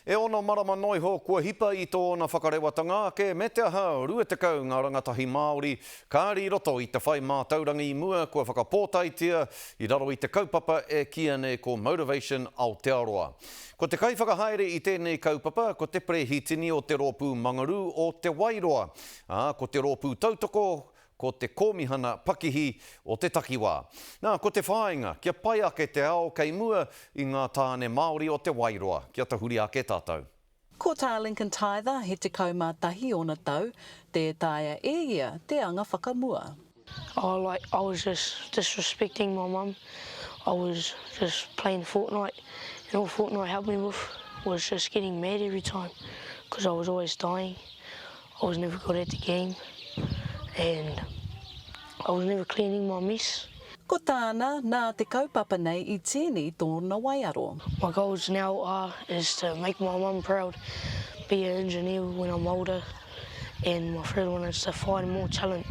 E ono marama noi ho kua hipa I tōna whakarewatanga ke me te aha rua te kau ngā rangatahi Māori kāri roto I te whai mātauranga I mua kua whakapōtaitia I raro I te kaupapa e kia ne ko Motivation Aotearoa. Ko te kaiwhakahaere I tēnei kaupapa, ko te prehitini o te rōpū mangaru o te Wairoa, ko te rōpū tautoko, ko te kōmihana pakihi o te takiwā. Nā, ko te whāinga, kia pai ake te ao kei mua I ngā tāne Māori o te Wairoa. Kia tahuri ake tātou. Ko tā Lincoln Tither he te kaumātahi o na tau, te tāia e ia te anga whakamua. I was just disrespecting my mum. I was just playing Fortnite, and all Fortnite helped me with was just getting mad every time because I was always dying. I was never good at the game, and I was never cleaning my mess. Ko tāna nā te kaupapa nei I tēnei tōna waiaro. My goals now is to make my mum proud, be an engineer when I'm older, and my third one is to find more talent.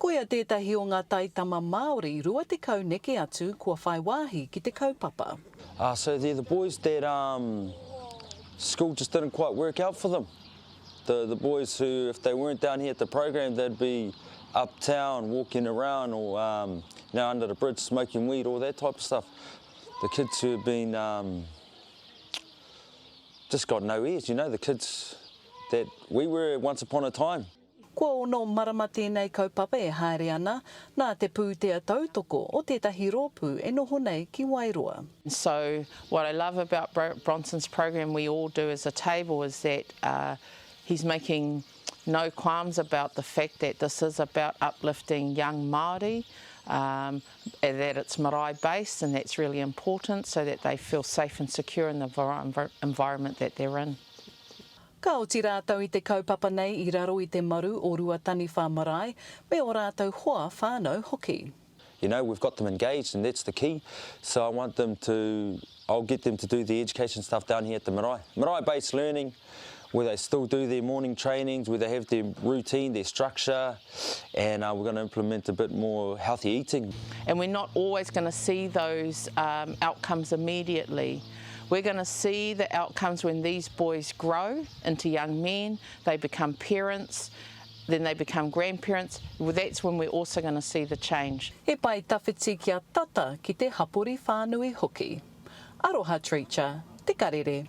Koia tētahi o ngā taitama Māori rua te kauneke atu kua whai wāhi ki te kaupapa. So they're the boys that school just didn't quite work out for them. The boys who, if they weren't down here at the program, they'd be uptown walking around or under the bridge smoking weed, all that type of stuff. The kids who have been just got no ears, you know, the kids that we were once upon a time. Kua ono marama tēnei kaupapa e haere ana, nā te pūtea tautoko o tētahi rōpū e noho nei ki Wairoa. So what I love about Bronson's program we all do as a table is that he's making no qualms about the fact that this is about uplifting young Māori, and that it's marae based, and that's really important so that they feel safe and secure in the environment that they're in. Ka oti rātou I te kaupapa nei I raro I te maru o Ruatani Whāmarae, me o rātou hoa whānau hoki. You know, we've got them engaged and that's the key. So I'll get them to do the education stuff down here at the marae. Marae-based learning, where they still do their morning trainings, where they have their routine, their structure, and we're going to implement a bit more healthy eating. And we're not always going to see those outcomes immediately. We're going to see the outcomes when these boys grow into young men, they become parents, then they become grandparents. Well, that's when we're also going to see the change. He pai tawhiti kia tata ki te hapori whānui hoki. Aroha Treacher, te karere.